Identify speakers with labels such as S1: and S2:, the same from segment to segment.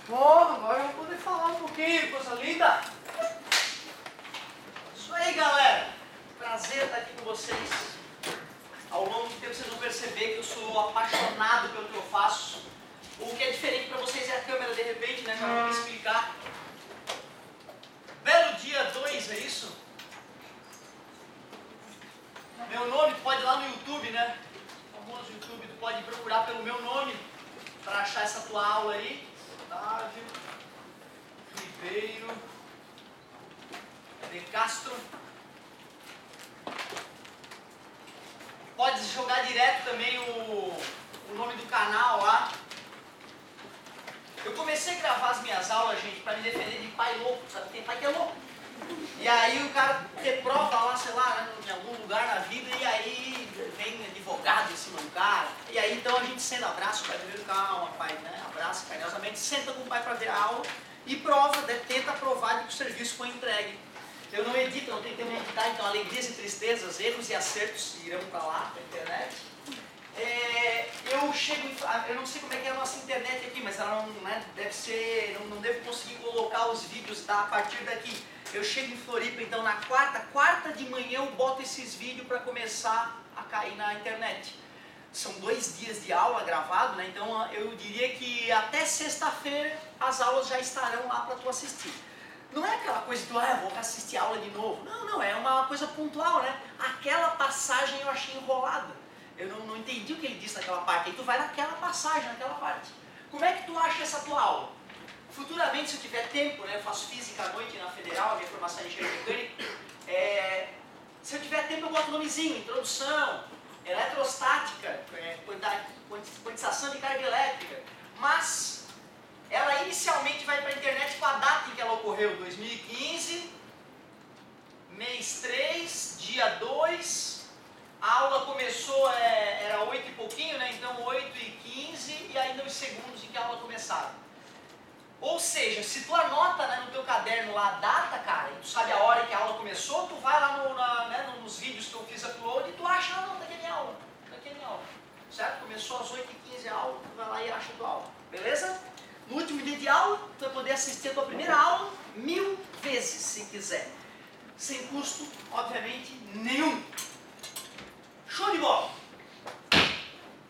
S1: Bom, agora eu vou poder falar um pouquinho, coisa linda. Isso aí, galera. Prazer estar aqui com vocês. Ao longo do tempo vocês vão perceber que eu sou apaixonado pelo que eu faço. O que é diferente para vocês é a câmera, de repente, né? Já vou explicar. Belo dia 2, é isso? Meu nome, tu pode ir lá no YouTube, né? O famoso YouTube, tu pode procurar pelo meu nome para achar essa tua aula aí. Otávio Ribeiro de Castro. Pode jogar direto também o nome do canal lá. Eu comecei a gravar as minhas aulas, gente, para me defender de pai louco, sabe? Tem pai que é louco. E aí o cara reprova lá, sei lá, em algum lugar na vida, e aí vem advogado em cima do cara. E aí então a gente senta, abraça o pai primeiro, calma, pai, né? Abraça carinhosamente, senta com o pai para ver a aula e prova, né? Tenta provar de que o serviço foi entregue. Eu não edito, não tenho tempo de editar, então alegrias e tristezas, erros e acertos irão para lá, para a internet. Eu não sei como é que é a nossa internet aqui, mas ela não, né, deve ser, não devo conseguir colocar os vídeos a partir daqui. Eu chego em Floripa, então na quarta de manhã eu boto esses vídeos para começar a cair na internet. São 2 dias de aula gravado, né? Então eu diria que até sexta-feira as aulas já estarão lá para tu assistir. Não é aquela coisa de eu vou assistir a aula de novo. Não, é uma coisa pontual, né? Aquela passagem eu achei enrolada. Eu não entendi o que ele disse naquela parte. Aí tu vai naquela passagem, naquela parte. Como é que tu acha essa tua aula? Futuramente, se eu tiver tempo, né, eu faço física à noite na Federal, a minha formação é engenharia mecânica. Se eu tiver tempo, eu boto o nomezinho, introdução, eletrostática, quantização de carga elétrica. Mas ela inicialmente vai para a internet com a data em que ela ocorreu, 2015, mês 3, dia 2. A aula começou, era 8 e pouquinho, né? Então 8h15 e ainda os segundos em que a aula começava. Ou seja, se tu anota, né, no teu caderno lá a data, cara, e tu sabe a hora que a aula começou, tu vai lá nos vídeos que eu fiz upload e tu acha, não, tá aqui a minha aula, tá aqui a minha aula. Certo? Começou às 8h15 a aula, tu vai lá e acha a tua aula. Beleza? No último dia de aula, tu vai poder assistir a tua primeira aula 1000 vezes, se quiser. Sem custo, obviamente, nenhum. Show de bola!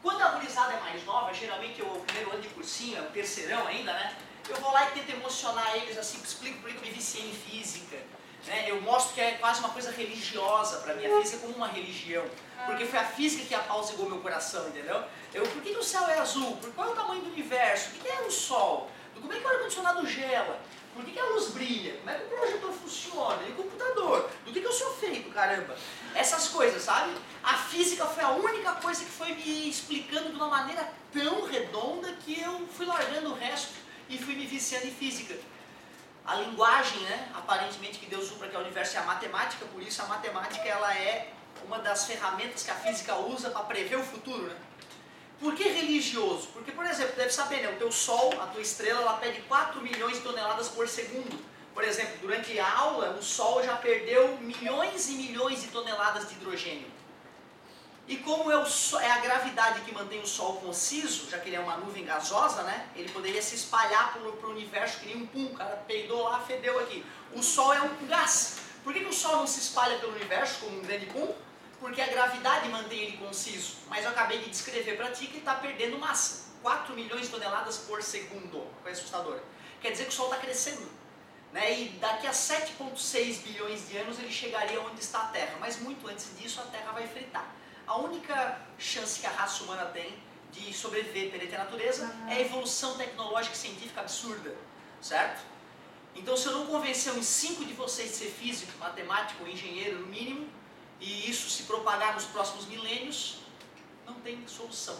S1: Quando a gurizada é mais nova, geralmente o primeiro ano de cursinho, é o terceirão ainda, né? Eu vou lá e tento emocionar eles, assim, explico por que eu me viciei em física. Né? Eu mostro que é quase uma coisa religiosa para mim, a física é como uma religião. Porque foi a física que apaziguou meu coração, entendeu? Por que o céu é azul? Qual é o tamanho do universo? O que é o sol? Como é que o ar-condicionado gela? Por que a luz brilha? Como é que o projetor funciona? E o computador? Do que eu sou feito, caramba? Essas coisas, sabe? A física foi a única coisa que foi me explicando de uma maneira tão redonda que eu fui largando o resto e fui me viciando em física. A linguagem, né? Aparentemente que Deus usa para que o universo é a matemática, por isso a matemática ela é uma das ferramentas que a física usa para prever o futuro, né? Por que religioso? Porque, por exemplo, deve saber, né? O teu Sol, a tua estrela, ela perde 4 milhões de toneladas por segundo. Por exemplo, durante a aula, o Sol já perdeu milhões e milhões de toneladas de hidrogênio. E como é a gravidade que mantém o Sol conciso, já que ele é uma nuvem gasosa, né? Ele poderia se espalhar para o universo que nem um pum, o cara peidou lá, fedeu aqui. O Sol é um gás. Por que o Sol não se espalha pelo universo como um grande pum? Porque a gravidade mantém ele conciso. Mas eu acabei de descrever para ti que ele está perdendo massa. 4 milhões de toneladas por segundo. Coisa assustadora. Quer dizer que o Sol está crescendo. Né? E daqui a 7,6 bilhões de anos ele chegaria onde está a Terra. Mas muito antes disso a Terra vai fritar. A única chance que a raça humana tem de sobreviver perante a natureza é a evolução tecnológica e científica absurda. Certo? Então se eu não convencer uns 5 de vocês de ser físico, matemático ou engenheiro no mínimo, e isso se propagar nos próximos milênios, não tem solução.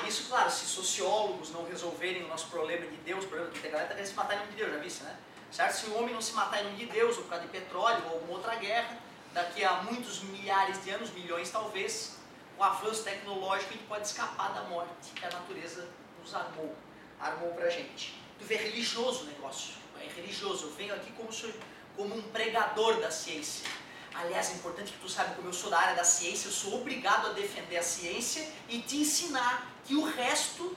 S1: Isso, claro, se sociólogos não resolverem o nosso problema de Deus, o problema que a galera está querendo se matar em nome de Deus, já viste, né? Certo? Se o homem não se matar em nome de Deus, ou por causa de petróleo, ou alguma outra guerra, daqui a muitos milhares de anos, milhões talvez, com o avanço tecnológico a gente pode escapar da morte que a natureza nos armou pra gente. Tu vê, é religioso o negócio, é religioso. Eu venho aqui como um pregador da ciência. Aliás, é importante que tu saiba, como eu sou da área da ciência, eu sou obrigado a defender a ciência e te ensinar que o resto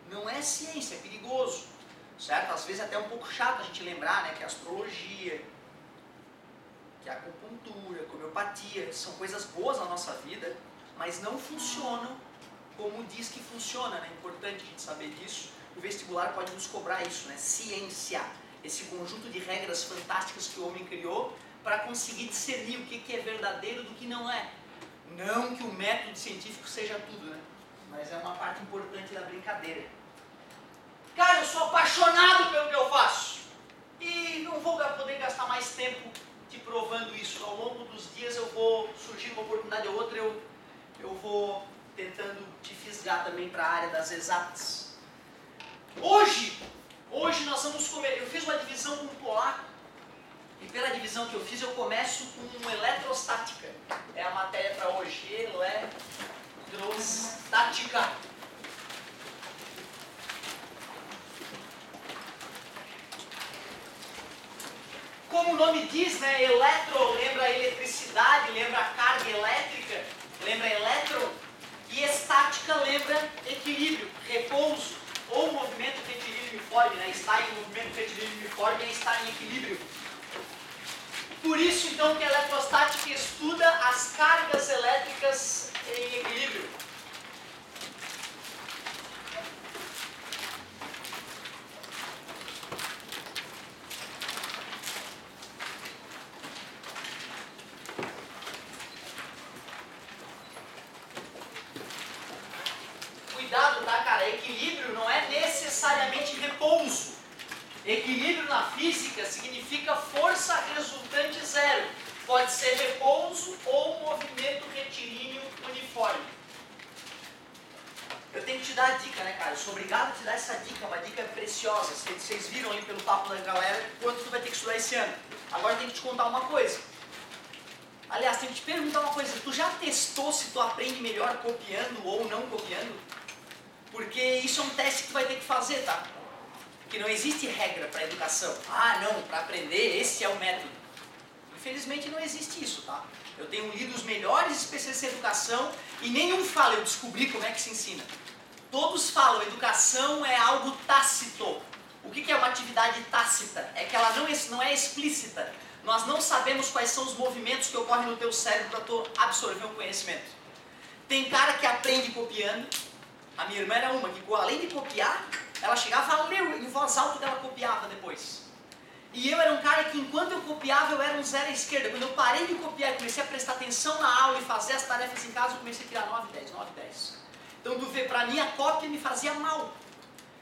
S1: não é ciência, é perigoso. certo? Às vezes é até um pouco chato a gente lembrar, né, que a astrologia, que a acupuntura, que a homeopatia, são coisas boas na nossa vida, mas não funcionam como diz que funciona, né? É importante a gente saber disso. O vestibular pode nos cobrar isso, né? Ciência, esse conjunto de regras fantásticas que o homem criou para conseguir discernir o que é verdadeiro do que não é. Não que o método científico seja tudo, né? Mas é uma parte importante da brincadeira. Cara, eu sou apaixonado pelo que eu faço. E não vou poder gastar mais tempo te provando isso. Ao longo dos dias eu vou surgir uma oportunidade ou outra, eu vou tentando te fisgar também para a área das exatas. Hoje nós vamos comer. Eu fiz uma divisão com o polaco. E pela divisão que eu fiz, eu começo com eletrostática. É a matéria para hoje. Eletrostática. Como o nome diz, né? Eletro lembra eletricidade, lembra carga elétrica, lembra elétron. E estática lembra equilíbrio, repouso, ou movimento retilíneo uniforme, né? Estar em movimento retilíneo uniforme é estar em equilíbrio. Por isso, então, que a eletrostática estuda as cargas elétricas em equilíbrio. Cuidado, tá, cara? Equilíbrio não é necessariamente repouso. Equilíbrio na física significa força resultante zero. Pode ser repouso ou movimento retilíneo uniforme. Eu tenho que te dar a dica, né, cara? Eu sou obrigado a te dar essa dica, uma dica preciosa. Vocês viram ali pelo papo da galera quanto tu vai ter que estudar esse ano. Agora eu tenho que te contar uma coisa. Aliás, tenho que te perguntar uma coisa. Tu já testou se tu aprende melhor copiando ou não copiando? Porque isso é um teste que tu vai ter que fazer, tá? Que não existe regra para educação. Ah, não, para aprender esse é o método. Infelizmente não existe isso, tá? Eu tenho lido os melhores especialistas em educação e nenhum fala, eu descobri como é que se ensina. Todos falam, educação é algo tácito. O que é uma atividade tácita? É que ela não é explícita. Nós não sabemos quais são os movimentos que ocorrem no teu cérebro para tu absorver o conhecimento. Tem cara que aprende copiando. A minha irmã era uma que, além de copiar, ela chegava a ler em voz alta que ela copiava depois. E eu era um cara que, enquanto eu copiava, eu era um zero à esquerda. Quando eu parei de copiar e comecei a prestar atenção na aula e fazer as tarefas em casa, eu comecei a tirar 9, 10, 9, 10. Então, tu vê, pra mim, a cópia me fazia mal.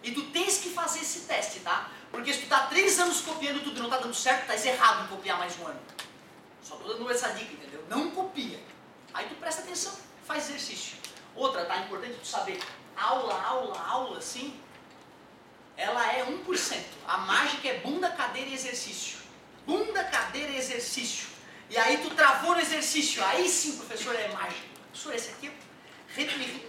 S1: E tu tens que fazer esse teste, tá? Porque se tu tá 3 anos copiando tudo e não tá dando certo, tá errado em copiar mais um ano. Só tô dando essa dica, entendeu? Não copia. Aí tu presta atenção, faz exercício. Outra, tá? Importante tu saber. Aula, sim. Ela é 1%. A mágica é bunda, cadeira e exercício. Bunda, cadeira e exercício. E aí tu travou no exercício. Aí sim, professor, é mágica. Professor, esse aqui,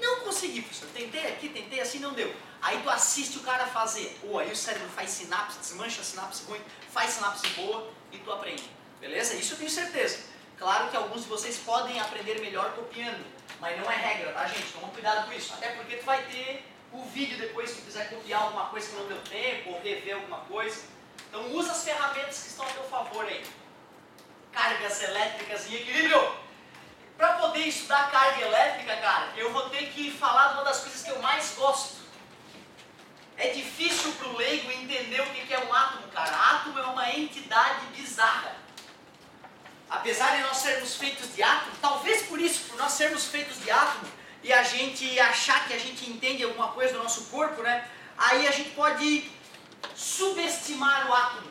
S1: não consegui, professor. Tentei aqui, tentei assim, não deu. Aí tu assiste o cara fazer. Aí o cérebro faz sinapse, desmancha a sinapse ruim, faz sinapse boa e tu aprende. Beleza? Isso eu tenho certeza. Claro que alguns de vocês podem aprender melhor copiando. Mas não é regra, tá, gente? Toma cuidado com isso. Até porque tu vai ter o vídeo depois, se tu quiser copiar alguma coisa que não deu tempo, ou rever alguma coisa. Então usa as ferramentas que estão a teu favor aí. Cargas elétricas em equilíbrio. Para poder estudar carga elétrica, cara, eu vou ter que falar de uma das coisas que eu mais gosto. É difícil para o leigo entender o que é um átomo, cara. Átomo é uma entidade bizarra. Apesar de nós sermos feitos de átomo, talvez por isso, por nós sermos feitos de átomo, e a gente achar que a gente entende alguma coisa do nosso corpo, né? Aí a gente pode subestimar o átomo.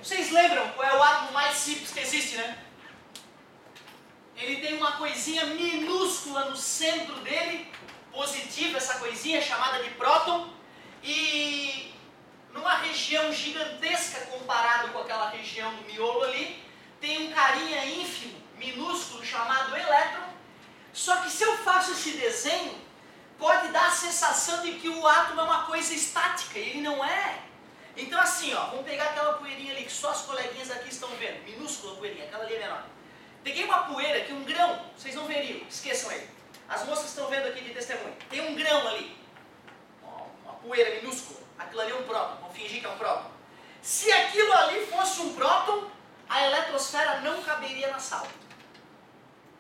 S1: Vocês lembram qual é o átomo mais simples que existe, né? Ele tem uma coisinha minúscula no centro dele, positiva, essa coisinha chamada de próton, e numa região gigantesca comparado com aquela região do miolo ali, tem um carinha ínfimo, minúsculo, chamado elétron. Só que se eu faço esse desenho, pode dar a sensação de que o átomo é uma coisa estática, e ele não é. Então assim, ó, vamos pegar aquela poeirinha ali que só as coleguinhas aqui estão vendo, minúscula poeirinha, aquela ali é menor. Peguei uma poeira aqui, um grão, vocês não veriam, esqueçam aí. As moças estão vendo aqui de testemunho, tem um grão ali, ó, uma poeira minúscula. Aquilo ali é um próton, vamos fingir que é um próton. Se aquilo ali fosse um próton, a eletrosfera não caberia na sala.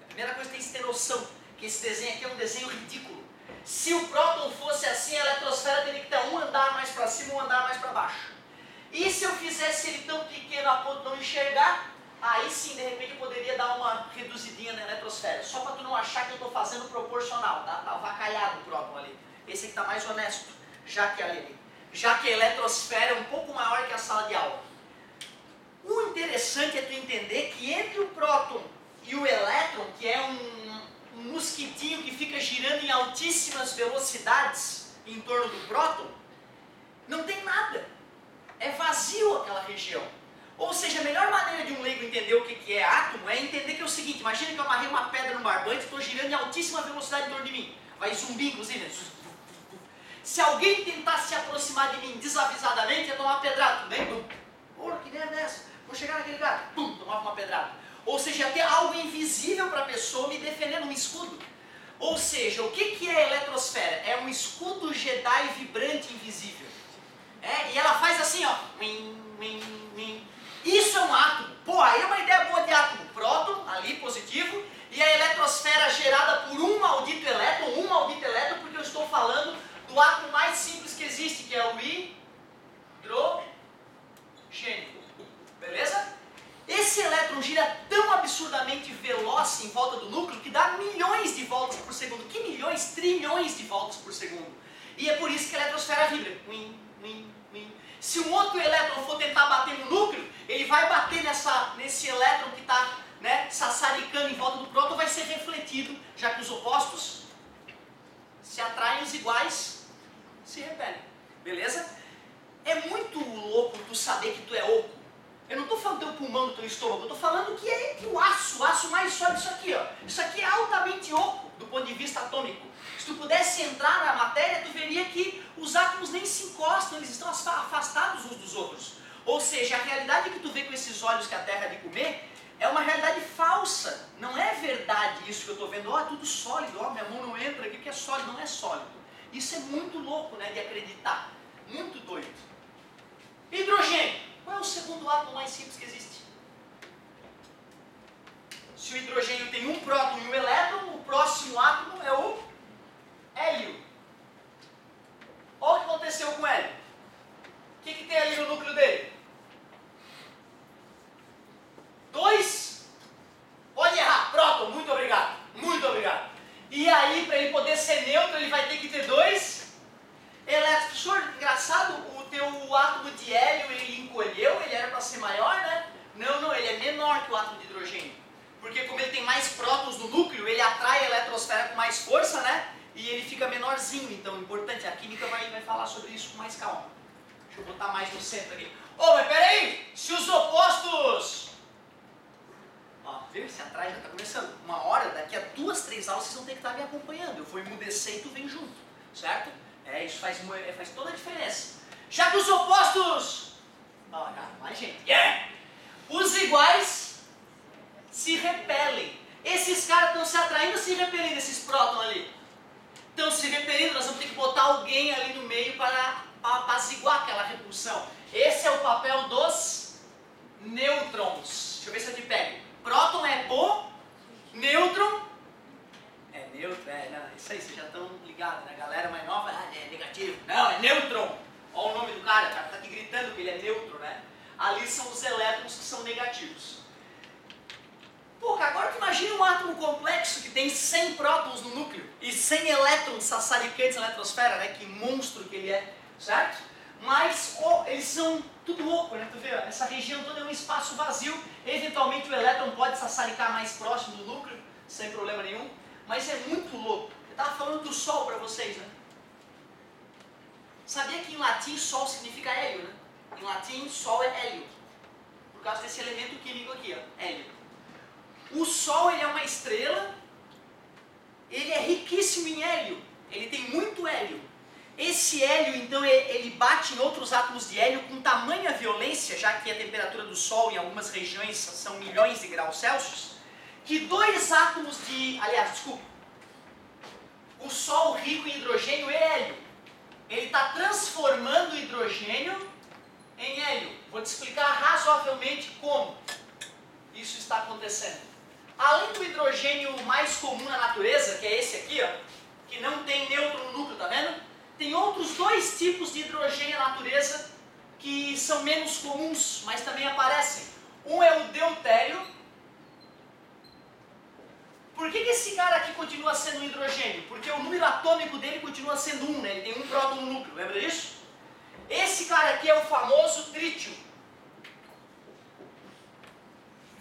S1: A primeira coisa que tem que ter noção, que esse desenho aqui é um desenho ridículo. Se o próton fosse assim, a eletrosfera teria que ter um andar mais para cima, um andar mais para baixo. E se eu fizesse ele tão pequeno a ponto de não enxergar, aí sim, de repente, eu poderia dar uma reduzidinha na eletrosfera. Só para tu não achar que eu estou fazendo proporcional, tá? Tá avacalhado o próton ali. Esse aqui está mais honesto, já que a eletrosfera é um pouco maior que a sala de aula. O interessante é tu entender que entre o próton e o elétron, que é um mosquitinho que fica girando em altíssimas velocidades em torno do próton, não tem nada. É vazio aquela região. Ou seja, a melhor maneira de um leigo entender o que é átomo é entender que é o seguinte: imagina que eu amarrei uma pedra no barbante e estou girando em altíssima velocidade em torno de mim. Vai zumbir, inclusive, né? Se alguém tentar se aproximar de mim desavisadamente, ia tomar uma pedrada. Tudo bem? Porra, que merda é essa? Vou chegar naquele cara, pum, tomava uma pedrada. Ou seja, ia ter algo invisível para a pessoa me defendendo, um escudo. Ou seja, o que é a eletrosfera? É um escudo Jedi vibrante invisível. E ela faz assim, ó. Isso é um átomo. Pô, aí é uma ideia boa de átomo. Próton, ali, positivo, e a eletrosfera gerada por um maldito elétron, porque eu estou falando do átomo mais simples que existe, que é o hidrogênio. Beleza? Esse elétron gira tão absurdamente veloz em volta do núcleo que dá milhões de voltas por segundo. Que milhões? Trilhões de voltas por segundo. E é por isso que a eletrosfera vibra. Se um outro elétron for tentar bater no núcleo, ele vai bater nesse elétron que está, né, sassaricando em volta do próton, vai ser refletido, já que os opostos se atraem, os iguais se repelem. Beleza? É muito louco tu saber que tu é oco. Eu não estou falando do teu pulmão, do teu estômago, eu estou falando que o aço mais sólido, isso aqui, ó. Isso aqui é altamente oco do ponto de vista atômico. Se tu pudesse entrar na matéria, tu veria que os átomos nem se encostam, eles estão afastados uns dos outros. Ou seja, a realidade que tu vê com esses olhos que a Terra é de comer é uma realidade falsa. Não é verdade isso que eu estou vendo. Ó, tudo sólido, ó, minha mão não entra aqui porque é sólido. Não é sólido. Isso é muito louco, né, de acreditar. Muito doido. Hidrogênio. Qual é o segundo átomo mais simples que existe? Se o hidrogênio tem um próton e um elétron, o próximo átomo é o hélio. Olha o que aconteceu com o hélio. O que tem ali no núcleo dele? 2. Pode errar. Próton. Muito obrigado. Muito obrigado. E aí, para ele poder ser neutro, ele vai ter que ter 2 elétrons. Professor, engraçado, o teu átomo de hélio, ele encolheu, ele era para ser maior, né? Não, ele é menor que o átomo de hidrogênio. Porque como ele tem mais prótons no núcleo, ele atrai a eletrosfera com mais força, né? E ele fica menorzinho. Então, importante, a química vai falar sobre isso com mais calma. Deixa eu botar mais no centro aqui. Mas peraí! Se os opostos... Ó, viu? Esse atrás já está começando. Uma hora, daqui a 2, 3 aulas, vocês vão ter que estar me acompanhando. Eu vou emudecer e tu vem junto. Certo? Isso faz toda a diferença. Já que os opostos... mais gente. Os iguais se repelem. Esses caras estão se atraindo ou se repelindo, esses prótons ali? Estão se repelindo, nós vamos ter que botar alguém ali no meio para apaziguar aquela repulsão. Esse é o papel dos nêutrons. Deixa eu ver se eu te pego. Próton é nêutron. Não, isso aí, vocês já estão ligados, né? A galera mais nova, é negativo. Não, é nêutron. Olha o nome do cara, o cara está aqui gritando que ele é neutro, né? Ali são os elétrons que são negativos. Pô, agora tu imagina um átomo complexo que tem 100 prótons no núcleo e 100 elétrons sassaricantes na eletrosfera, né? Que monstro que ele é, certo? Mas eles são tudo oco, né? Tu vê, essa região toda é um espaço vazio. Eventualmente o elétron pode sassaricar mais próximo do núcleo, sem problema nenhum. Mas é muito louco. Eu estava falando do Sol para vocês, né? Sabia que em latim Sol significa hélio, né? Em latim Sol é hélio. Por causa desse elemento químico aqui, ó, hélio. O Sol, ele é uma estrela, ele é riquíssimo em hélio. Ele tem muito hélio. Esse hélio, então, ele bate em outros átomos de hélio com tamanha violência, já que a temperatura do Sol em algumas regiões são milhões de graus Celsius, que 2 átomos de... Aliás, desculpa. O Sol rico em hidrogênio e hélio. Ele está transformando o hidrogênio hidrogênio em hélio. Vou te explicar razoavelmente como isso está acontecendo. Além do hidrogênio mais comum na natureza, que é esse aqui, ó, que não tem nêutron no núcleo, tá vendo? Tem outros dois tipos de hidrogênio na natureza que são menos comuns, mas também aparecem. Um é o deutério. Por que esse cara aqui continua sendo um hidrogênio? Porque o número atômico dele continua sendo 1, né? Ele tem um próton no núcleo, lembra disso? Esse cara aqui é o famoso trítio.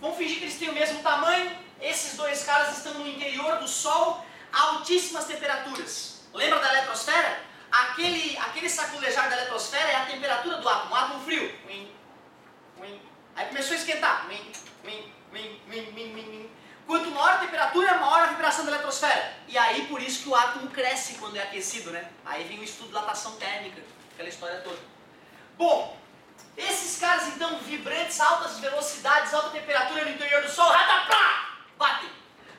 S1: Vamos fingir que eles têm o mesmo tamanho. Esses dois caras estão no interior do Sol a altíssimas temperaturas. Lembra da eletrosfera? Aquele saculejar da eletrosfera é a temperatura do átomo, um átomo frio. Aí começou a esquentar. Quanto maior a temperatura, maior a vibração da eletrosfera. E aí por isso que o átomo cresce quando é aquecido, né? Aí vem o estudo de dilatação térmica, aquela história toda. Bom, esses caras então, vibrantes, altas velocidades, alta temperatura no interior do Sol, ratapá, batem.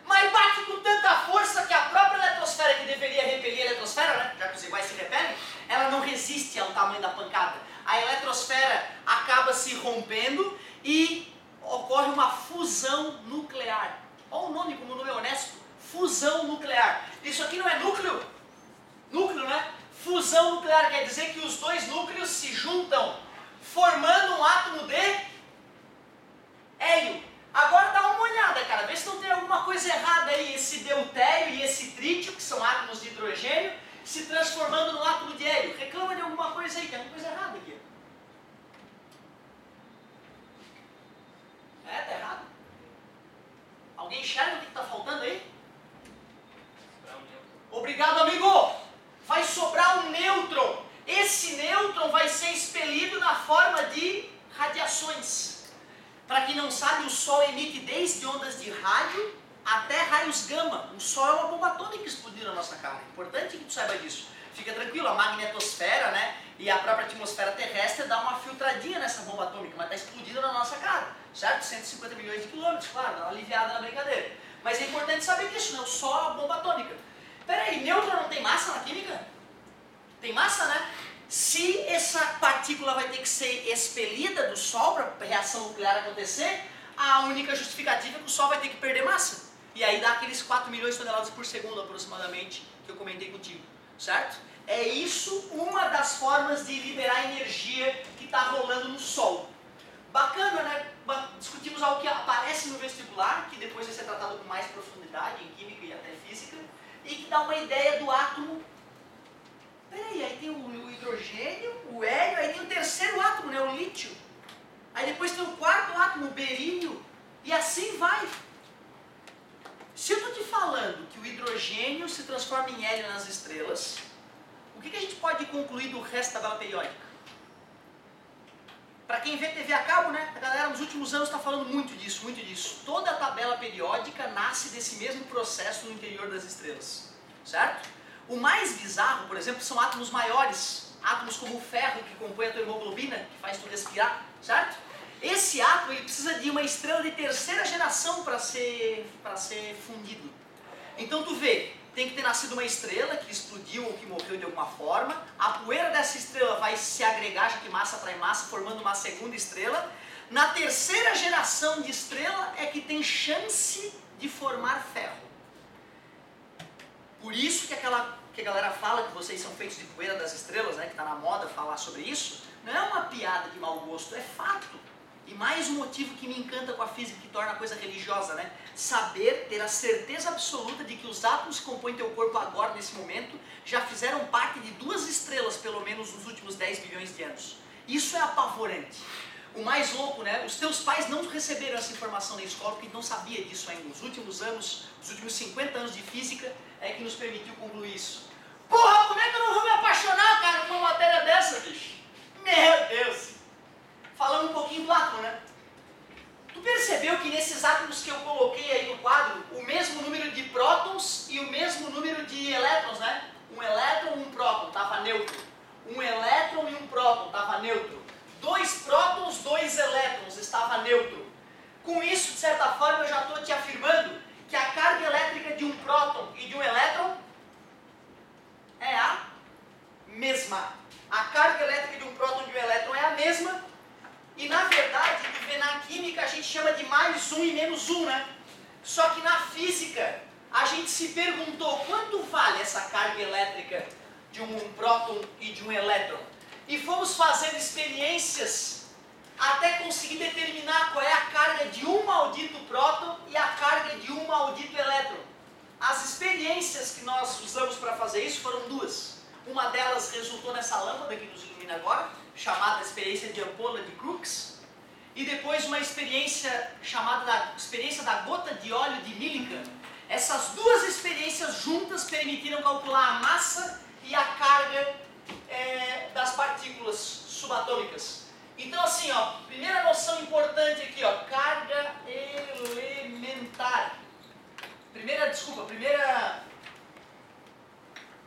S1: Mas bate com tanta força que a própria eletrosfera, que deveria repelir a eletrosfera, né? Já que os iguais se repelem, ela não resiste ao tamanho da pancada. A eletrosfera acaba se rompendo e ocorre uma fusão nuclear. Olha o nome, como o nome é honesto, fusão nuclear. Isso aqui não é núcleo? Núcleo, né? Fusão nuclear quer dizer que os dois núcleos se juntam, formando um átomo de hélio. Agora dá uma olhada, cara, vê se não tem alguma coisa errada aí, esse deutério e esse trítio, que são átomos de hidrogênio, se transformando num átomo de hélio. Reclama de alguma coisa aí, tem alguma coisa errada aqui. Tá errado? Alguém enxerga o que está faltando aí? Obrigado, amigo! Vai sobrar um nêutron. Esse nêutron vai ser expelido na forma de radiações. Para quem não sabe, o Sol emite desde ondas de rádio até raios gama. O Sol é uma bomba atômica explodindo na nossa cara. É importante que tu saiba disso. Fica tranquilo, a magnetosfera, né, e a própria atmosfera terrestre dá uma filtradinha nessa bomba atômica, mas está explodindo na nossa cara, certo? 150 milhões de quilômetros, claro, dá uma aliviada na brincadeira. Mas é importante saber disso, né? O Sol é uma bomba atômica. Peraí, nêutron não tem massa na química? Tem massa, né? Se essa partícula vai ter que ser expelida do Sol para a reação nuclear acontecer, a única justificativa é que o Sol vai ter que perder massa. E aí dá aqueles 4 milhões de toneladas por segundo aproximadamente que eu comentei contigo, certo? É isso uma das formas de liberar energia que está rolando no Sol. Bacana, né? Discutimos algo que aparece no vestibular, que depois vai ser tratado com mais profundidade em química e até física, e que dá uma ideia do átomo. Peraí, aí tem o hidrogênio, o hélio, aí tem o terceiro átomo, né, o lítio. Aí depois tem o quarto átomo, o berílio, e assim vai. Se eu estou te falando que o hidrogênio se transforma em hélio nas estrelas, o que a gente pode concluir do resto da tabela periódica? Para quem vê TV a cabo, né, a galera nos últimos anos está falando muito disso, muito disso. Toda a tabela periódica nasce desse mesmo processo no interior das estrelas, certo? O mais bizarro, por exemplo, são átomos maiores, átomos como o ferro que compõe a tua hemoglobina, que faz tu respirar, certo? Esse átomo ele precisa de uma estrela de terceira geração para ser fundido. Então tu vê, tem que ter nascido uma estrela que explodiu ou que morreu de alguma forma, a poeira dessa estrela vai se agregar, já que massa atrai massa, formando uma segunda estrela. Na terceira geração de estrela é que tem chance de formar ferro. Por isso que a galera fala que vocês são feitos de poeira das estrelas, né, que está na moda falar sobre isso, não é uma piada de mau gosto, é fato. E mais um motivo que me encanta com a física, que torna a coisa religiosa, né? Saber, ter a certeza absoluta de que os átomos que compõem teu corpo agora, nesse momento, já fizeram parte de 2 estrelas, pelo menos nos últimos 10 bilhões de anos. Isso é apavorante. O mais louco, né? Os teus pais não receberam essa informação na escola porque não sabia disso ainda. Os últimos anos, os últimos 50 anos de física é que nos permitiu concluir isso. Porra, como é que eu não vou me apaixonar, cara, com uma matéria dessa, bicho? Meu Deus! Falando um pouquinho do átomo, né? Tu percebeu que nesses átomos que eu coloquei aí no quadro, o mesmo número de prótons e o mesmo número de elétrons, né? Um elétron e um próton, estava neutro. Um elétron e um próton, estava neutro. 2 prótons, 2 elétrons, estava neutro. Com isso, de certa forma, eu já estou te afirmando que a carga elétrica de um próton e de um elétron é a mesma. A carga elétrica de um próton e mais 1 e menos 1, né? Só que na física, a gente se perguntou quanto vale essa carga elétrica de um próton e de um elétron. E fomos fazendo experiências até conseguir determinar qual é a carga de um maldito próton e a carga de um maldito elétron. As experiências que nós usamos para fazer isso foram duas. Uma delas resultou nessa lâmpada que nos ilumina agora, chamada experiência de ampola de Crookes. E depois uma experiência chamada experiência da gota de óleo de Millikan. Essas duas experiências juntas permitiram calcular a massa e a carga das partículas subatômicas. Então assim, ó, primeira noção importante aqui, ó, carga elementar. Primeira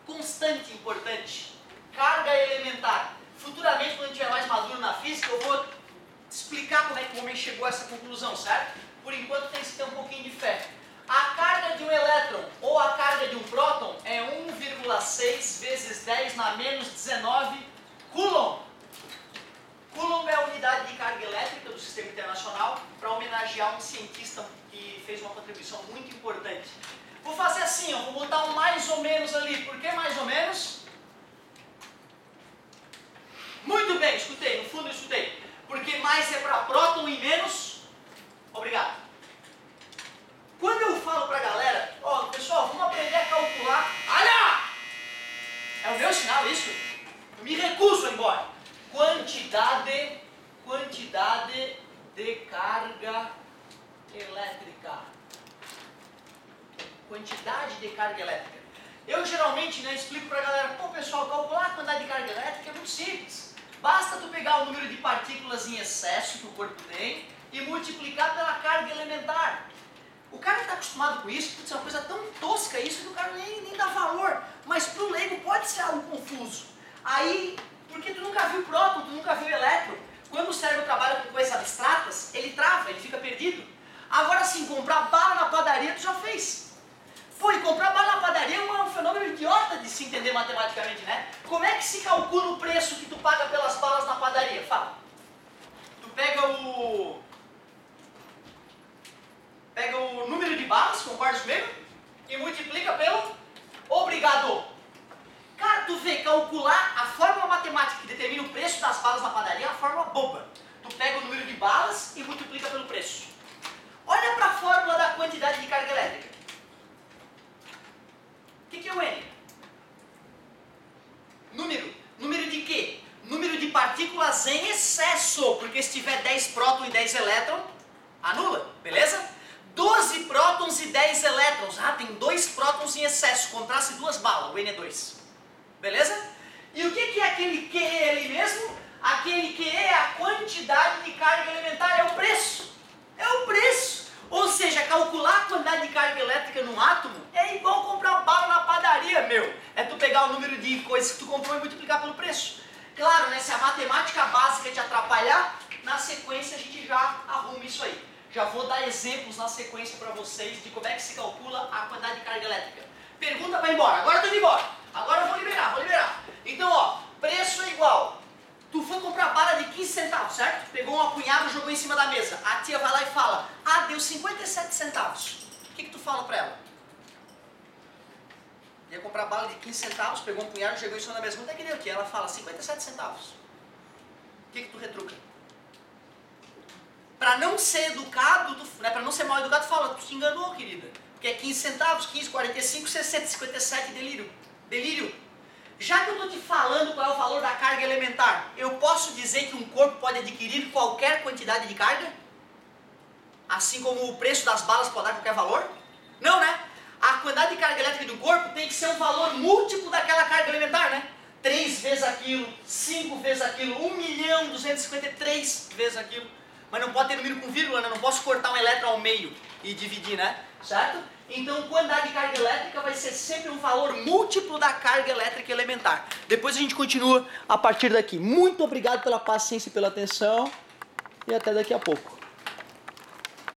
S1: constante importante, carga elementar. Futuramente, quando a gente estiver mais maduro na física, eu vou explicar como é que o homem chegou a essa conclusão, certo? Por enquanto tem que ter um pouquinho de fé. A carga de um elétron ou a carga de um próton é 1,6 vezes 10 na menos 19 Coulomb. Coulomb é a unidade de carga elétrica do Sistema Internacional, para homenagear um cientista que fez uma contribuição muito importante. Vou fazer assim, ó, vou botar um mais ou menos ali. Por que mais ou menos? Muito bem, escutei, no fundo eu escutei. Porque mais é para próton e menos... Obrigado. Quando eu falo para a galera, ó, pessoal, vamos aprender a calcular... Olha! É o meu sinal isso? Eu me recuso a ir embora. Quantidade de carga elétrica. Quantidade de carga elétrica. Eu geralmente, né, explico para a galera, pô pessoal, calcular a quantidade de carga elétrica é muito simples. Basta tu pegar o número de partículas em excesso que o corpo tem e multiplicar pela carga elementar. O cara que está acostumado com isso, putz, é uma coisa tão tosca isso que o cara nem dá valor. Mas para o leigo pode ser algo confuso. Aí, porque tu nunca viu próton, tu nunca viu elétron. Quando o cérebro trabalha com coisas abstratas, ele trava, ele fica perdido. Agora sim, comprar bala na padaria tu já fez. Pô, e comprar bala na padaria é um fenômeno idiota de se entender matematicamente, né? Como é que se calcula o preço que tu paga pelas balas na padaria? Fala. Tu pega o número de balas, concorda comigo? E multiplica pelo obrigado. Cara, tu vê, calcular a fórmula matemática que determina o preço das balas na padaria é uma fórmula boba. Tu pega o número de balas e multiplica pelo preço. Olha para a fórmula da quantidade de carga elétrica. O que é o N? Número. Número de quê? Número de partículas em excesso, porque se tiver 10 prótons e 10 elétrons, anula, beleza? 12 prótons e 10 elétrons. Ah, tem 2 prótons em excesso, comprasse 2 balas, o N é 2. Beleza? E o que é aquele QE ali mesmo? Aquele QE é a quantidade de carga elementar, é o preço. É o preço. Ou seja, calcular a quantidade de carga elétrica num átomo é igual comprar bala na padaria, meu. É tu pegar o número de coisas que tu comprou e multiplicar pelo preço. Claro, né, se a matemática básica te atrapalhar, na sequência a gente já arruma isso aí. Já vou dar exemplos na sequência para vocês de como é que se calcula a quantidade de carga elétrica. Pergunta vai embora. Agora eu tô indo embora. Agora eu vou liberar. Então, ó, preço é igual. Tu foi comprar bala de 15 centavos, certo? Pegou um punhado e jogou em cima da mesa. A tia vai lá e fala, ah, deu 57 centavos. O que tu fala pra ela? Ia comprar bala de 15 centavos, pegou um punhado e jogou em cima da mesa. Quanto é que deu aqui? Ela fala, 57 centavos. O que tu retruca? Pra não ser educado, né, pra não ser mal educado, tu fala, tu te enganou, querida. Porque é 15 centavos, 15, 45, 60, 57, delírio. Já que eu estou te falando qual é o valor da carga elementar, eu posso dizer que um corpo pode adquirir qualquer quantidade de carga? Assim como o preço das balas pode dar qualquer valor? Não, né? A quantidade de carga elétrica do corpo tem que ser um valor múltiplo daquela carga elementar, né? 3 vezes aquilo, 5 vezes aquilo, 1.253 vezes aquilo. Mas não pode ter número com vírgula, né? Não posso cortar um elétron ao meio e dividir, né? Certo? Então, quantidade de carga elétrica vai ser sempre um valor múltiplo da carga elétrica elementar. Depois a gente continua a partir daqui. Muito obrigado pela paciência e pela atenção. E até daqui a pouco.